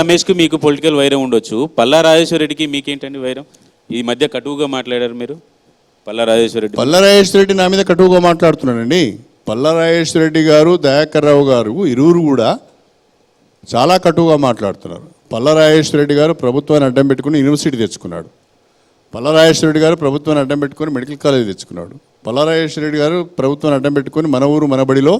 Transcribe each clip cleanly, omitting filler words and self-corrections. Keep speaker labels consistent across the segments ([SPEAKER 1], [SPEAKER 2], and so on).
[SPEAKER 1] రమేష్ కు మీకు పొలిటికల్ వైరం ఉండొచ్చు, పల్లా రాజేశ్వర రెడ్డికి మీకేంటండి వైరం? ఈ మధ్య కటువుగా మాట్లాడారు మీరు. పల్లా రాజేశ్వర రెడ్డి
[SPEAKER 2] నా మీద కటువుగా మాట్లాడుతున్నానండి. పల్లా రాజేశ్వర రెడ్డి గారు, దయాకర్ రావు గారు ఇరువురు కూడా చాలా కటువుగా మాట్లాడుతున్నారు. పల్లా రాజేశ్వర రెడ్డి గారు ప్రభుత్వాన్ని అడ్డం పెట్టుకుని యూనివర్సిటీ తెచ్చుకున్నాడు. పల్లా రాజేశ్వర రెడ్డి గారు ప్రభుత్వాన్ని అడ్డం పెట్టుకొని మెడికల్ కాలేజ్ తెచ్చుకున్నాడు. పల్లా రాజేశ్వర రెడ్డి గారు ప్రభుత్వాన్ని అడ్డం పెట్టుకొని మన ఊరు మనబడిలో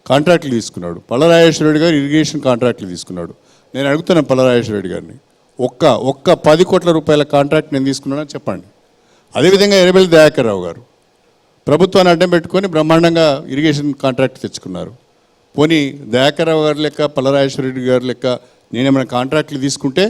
[SPEAKER 2] కాంట్రాక్టులు తీసుకున్నాడు. పల్లా రాజేశ్వర రెడ్డి గారు ఇరిగేషన్ కాంట్రాక్టులు తీసుకున్నాడు. నేను అడుగుతున్నాను పల్లా రాజేశ్వర రెడ్డి గారిని, ఒక్క 10 కోట్ల రూపాయల కాంట్రాక్ట్ నేను తీసుకున్నానని చెప్పండి. అదేవిధంగా ఎర్రబెల్లి దయాకర్ రావు గారు ప్రభుత్వాన్ని అడ్డం పెట్టుకొని బ్రహ్మాండంగా ఇరిగేషన్ కాంట్రాక్ట్ తెచ్చుకున్నారు. పోనీ దయాకర్ రావు గారి లెక్క, పల్లా రాజేశ్వర రెడ్డి గారి లెక్క నేనేమైనా కాంట్రాక్టులు తీసుకుంటే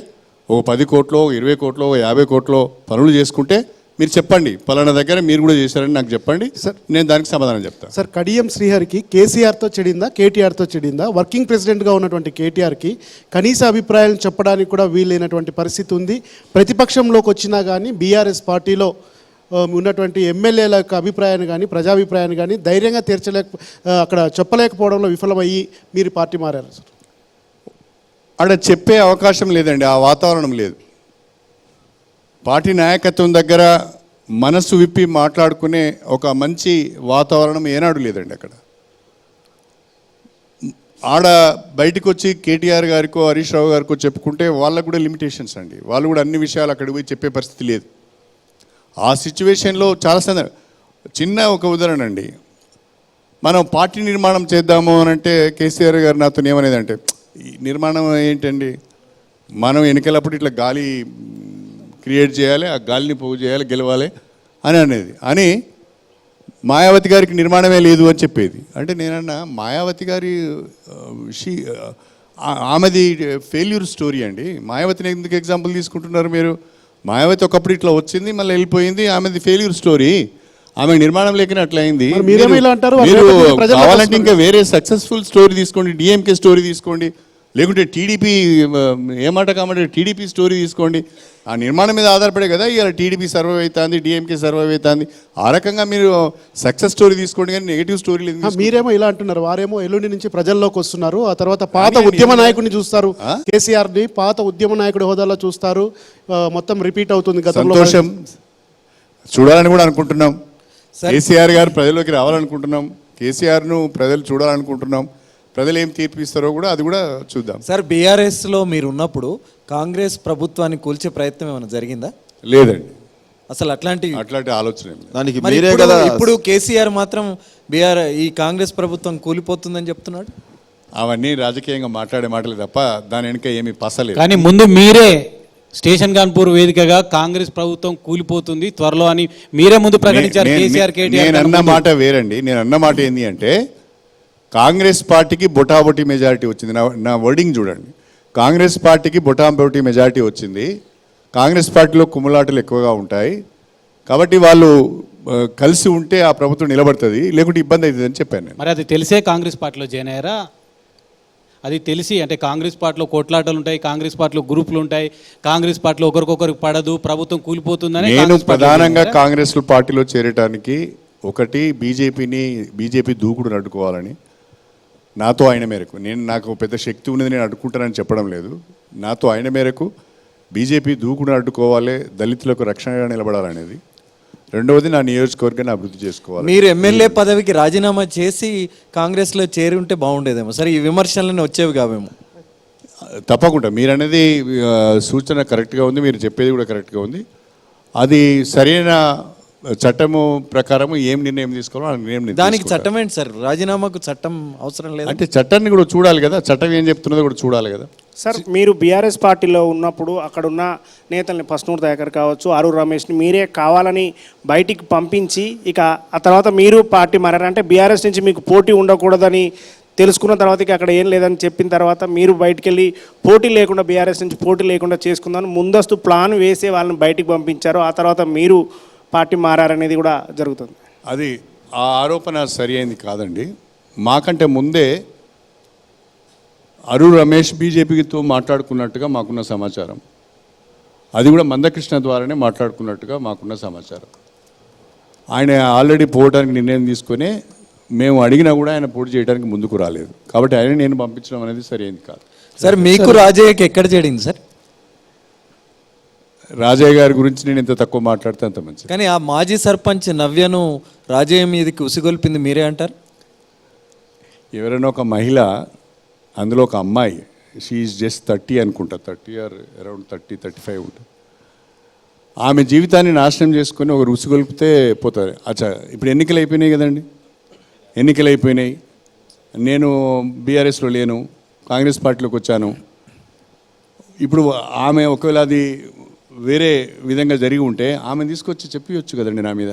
[SPEAKER 2] ఒక 10 కోట్లో, 20 కోట్లో, 50 కోట్లో పనులు చేసుకుంటే మీరు చెప్పండి, పలానా దగ్గర మీరు కూడా చేశారని నాకు చెప్పండి సార్, నేను దానికి సమాధానం చెప్తాను.
[SPEAKER 3] సార్, కడియం శ్రీహరికి కేసీఆర్తో చెడిందా, కేటీఆర్తో చెడిందా? వర్కింగ్ ప్రెసిడెంట్గా ఉన్నటువంటి కేటీఆర్కి కనీస అభిప్రాయాలను చెప్పడానికి కూడా వీలైనటువంటి పరిస్థితి ఉంది. ప్రతిపక్షంలోకి వచ్చినా కానీ బీఆర్ఎస్ పార్టీలో ఉన్నటువంటి ఎమ్మెల్యేల యొక్క అభిప్రాయాన్ని కానీ ప్రజాభిప్రాయాన్ని కానీ ధైర్యంగా అక్కడ చెప్పలేకపోవడంలో విఫలమయ్యి మీరు పార్టీ మారారు సార్.
[SPEAKER 2] అక్కడ చెప్పే అవకాశం లేదండి, ఆ వాతావరణం లేదు. పార్టీ నాయకత్వం దగ్గర మనసు విప్పి మాట్లాడుకునే ఒక మంచి వాతావరణం ఏనాడు లేదండి. అక్కడ బయటకు వచ్చి కేటీఆర్ గారికో హరీష్ రావు గారికో చెప్పుకుంటే వాళ్ళకు కూడా లిమిటేషన్స్ అండి. వాళ్ళు కూడా అన్ని విషయాలు అక్కడికి పోయి చెప్పే పరిస్థితి లేదు. ఆ సిచ్యువేషన్లో చాలా చిన్న ఒక ఉదాహరణ అండి, మనం పార్టీ నిర్మాణం చేద్దాము అని అంటే కేసీఆర్ గారు నాతో ఏమనేదంటే, ఈ నిర్మాణం ఏంటండి, మనం ఎన్నికలప్పుడు ఇట్లా గాలి క్రియేట్ చేయాలి, ఆ గాలిని పోగు చేయాలి, గెలవాలి అని అనేది. అని మాయావతి గారికి నిర్మాణమే లేదు అని చెప్పేది. అంటే నేనన్నా మాయావతి గారి ఆమెది ఫెయిల్యూర్ స్టోరీ అండి. మాయావతిని ఎందుకు ఎగ్జాంపుల్ తీసుకుంటున్నారు మీరు? మాయావతి ఒకప్పుడు ఇట్లా వచ్చింది, మళ్ళీ వెళ్ళిపోయింది, ఆమెది ఫెయిల్యూర్ స్టోరీ. ఆమె నిర్మాణం లేకనే అట్లా అయింది. మీరు కావాలంటే ఇంకా వేరే సక్సెస్ఫుల్ స్టోరీ తీసుకోండి, డిఎంకే స్టోరీ తీసుకోండి, లేకుంటే టీడీపీ ఏమాట కామంటే టీడీపీ స్టోరీ తీసుకోండి. ఆ నిర్మాణం మీద ఆధారపడే కదా ఇవాళ టీడీపీ సర్వైవ్ అవుతుంది, డిఎంకే సర్వైవ్ అవుతుంది. ఆ రకంగా మీరు సక్సెస్ స్టోరీ తీసుకోండి, కానీ నెగిటివ్ స్టోరీ లేదు.
[SPEAKER 3] మీరేమో ఇలా అంటున్నారు, వారేమో ఎల్లుండి నుంచి ప్రజల్లోకి వస్తున్నారు, ఆ తర్వాత పాత ఉద్యమ నాయకుడిని చూస్తారు, కేసీఆర్ని పాత ఉద్యమ నాయకుడి హోదాలో చూస్తారు, మొత్తం రిపీట్ అవుతుంది.
[SPEAKER 2] సంతోషం, చూడాలని కూడా అనుకుంటున్నాం. కేసీఆర్ గారు ప్రజల్లోకి రావాలనుకుంటున్నాం, కేసీఆర్ను ప్రజలు చూడాలనుకుంటున్నాం. ప్రజలు ఏం తీర్పు ఇస్తారో కూడా అది కూడా చూద్దాం.
[SPEAKER 4] సార్, బీఆర్ఎస్లో మీరు ఉన్నప్పుడు కాంగ్రెస్ ప్రభుత్వాన్ని కూల్చే ప్రయత్నం ఏమైనా జరిగిందా?
[SPEAKER 2] లేదండి,
[SPEAKER 4] అసలు అట్లాంటి
[SPEAKER 2] ఆలోచన
[SPEAKER 4] దానికి మీరే కదా. ఇప్పుడు కేసీఆర్ మాత్రం ఈ కాంగ్రెస్ ప్రభుత్వం కూలిపోతుందని చెప్తున్నాడు.
[SPEAKER 2] అవన్నీ రాజకీయంగా మాట్లాడే మాటలు తప్ప దాని వెనుక ఏమి పసలేదు.
[SPEAKER 5] కానీ ముందు మీరే స్టేషన్ కాన్పూర్ వేదికగా కాంగ్రెస్ ప్రభుత్వం కూలిపోతుంది త్వరలో అని మీరే ముందు ప్రకటించారు. కేసీఆర్, కేటీఆర్.
[SPEAKER 2] నేను అన్న మాట వేరండి. నేను అన్న మాట ఏంటి అంటే, కాంగ్రెస్ పార్టీకి బొటాబొటి మెజారిటీ వచ్చింది. నా వర్డింగ్ చూడండి, కాంగ్రెస్ పార్టీకి బొటాబొటి మెజారిటీ వచ్చింది. కాంగ్రెస్ పార్టీలో కుమ్ములాటలు ఎక్కువగా ఉంటాయి కాబట్టి వాళ్ళు కలిసి ఉంటే ఆ ప్రభుత్వం నిలబడుతుంది, లేకుంటే ఇబ్బంది అవుతుంది అని చెప్పాను నేను.
[SPEAKER 5] మరి అది తెలిసే కాంగ్రెస్ పార్టీలో జాయిన్ అయ్యారా? అది తెలిసి అంటే కాంగ్రెస్ పార్టీలో కొట్లాటలు ఉంటాయి, కాంగ్రెస్ పార్టీలో గ్రూపులు ఉంటాయి, కాంగ్రెస్ పార్టీలో ఒకరికొకరికి పడదు, ప్రభుత్వం కూలిపోతుందని.
[SPEAKER 2] నేను ప్రధానంగా కాంగ్రెస్ పార్టీలో చేరటానికి ఒకటి బీజేపీ దూకుడును అడ్డుకోవాలని, నాతో ఆయన మేరకు, నాకు పెద్ద శక్తి ఉన్నది నేను అడ్డుకుంటానని చెప్పడం లేదు, నాతో ఆయన మేరకు బీజేపీ దూకుడును అడ్డుకోవాలి, దళితులకు రక్షణగా నిలబడాలనేది. రెండవది నా నియోజకవర్గాన్ని అభివృద్ధి చేసుకోవాలి.
[SPEAKER 4] మీరు ఎమ్మెల్యే పదవికి రాజీనామా చేసి కాంగ్రెస్లో చేరి ఉంటే బాగుండేదేమో. సరే, ఈ విమర్శలన్నీ వచ్చేవి కావేమో.
[SPEAKER 2] తప్పకుండా మీరు అనేది సూచన కరెక్ట్గా ఉంది, మీరు చెప్పేది కూడా కరెక్ట్గా ఉంది. అది సరైన చట్టము ప్రకారం ఏం నిర్ణయం తీసుకోవాలో ఆ నిర్ణయం.
[SPEAKER 4] దానికి చట్టం ఏంటి సార్? రాజీనామాకు చట్టం అవసరం లేదు
[SPEAKER 2] అంటే చట్టాన్ని కూడా చూడాలి కదా, చట్టం ఏం చెప్తున్నదో కూడా చూడాలి కదా.
[SPEAKER 6] సార్, మీరు బీఆర్ఎస్ పార్టీలో ఉన్నప్పుడు అక్కడున్న నేతల్ని పస్నూరు దయాకర్ కావచ్చు, ఆరూరు రమేష్ని మీరే కావాలని బయటికి పంపించి ఇక ఆ తర్వాత మీరు పార్టీ మారారంటే బీఆర్ఎస్ నుంచి మీకు పోటీ ఉండకూడదని తెలుసుకున్న తర్వాత ఇక అక్కడ ఏం లేదని చెప్పిన తర్వాత మీరు బయటికి వెళ్ళి పోటీ లేకుండా బీఆర్ఎస్ నుంచి పోటీ లేకుండా చేసుకుందామని ముందస్తు ప్లాన్ వేసే వాళ్ళని బయటికి పంపించారు. ఆ తర్వాత మీరు పార్టీ మారారనేది కూడా జరుగుతుంది.
[SPEAKER 2] అది ఆ ఆరోపణ సరి అయింది కాదండి. మాకంటే ముందే అరుణ్ రమేష్ బీజేపీతో మాట్లాడుకున్నట్టుగా మాకున్న సమాచారం, అది కూడా మందకృష్ణ ద్వారానే మాట్లాడుకున్నట్టుగా మాకున్న సమాచారం. ఆయన ఆల్రెడీ పోవడానికి నిర్ణయం తీసుకొని మేము అడిగినా కూడా ఆయన పోటీ చేయడానికి ముందుకు రాలేదు. కాబట్టి ఆయన నేను పంపించడం అనేది సరైనది కాదు.
[SPEAKER 4] సార్ మీకు రాజయ్యకి ఎక్కడ చెడింది సార్?
[SPEAKER 2] రాజయ్య గారి గురించి నేను ఎంత తక్కువ మాట్లాడితే అంత మంచిది.
[SPEAKER 4] కానీ ఆ మాజీ సర్పంచ్ నవ్యను రాజయ్య మీదకి ఉసిగొల్పింది మీరే అంటారు?
[SPEAKER 2] ఎవరైనా ఒక మహిళ, అందులో ఒక అమ్మాయి, షీఈస్ జస్ట్ 30 అనుకుంటా, 30 ఆర్ అరౌండ్ 30-35 ఉంటుంది. ఆమె జీవితాన్ని నాశనం చేసుకొని ఒక రుసిగొల్పితే పోతుంది. అచ్చా, ఇప్పుడు ఎన్నికలు అయిపోయినాయి కదండి, ఎన్నికలు అయిపోయినాయి. నేను బీఆర్ఎస్లో లేను, కాంగ్రెస్ పార్టీలోకి వచ్చాను. ఇప్పుడు ఆమె ఒకవేళ అది వేరే విధంగా జరిగి ఉంటే ఆమె తీసుకొచ్చి చెప్పవచ్చు కదండి నా మీద.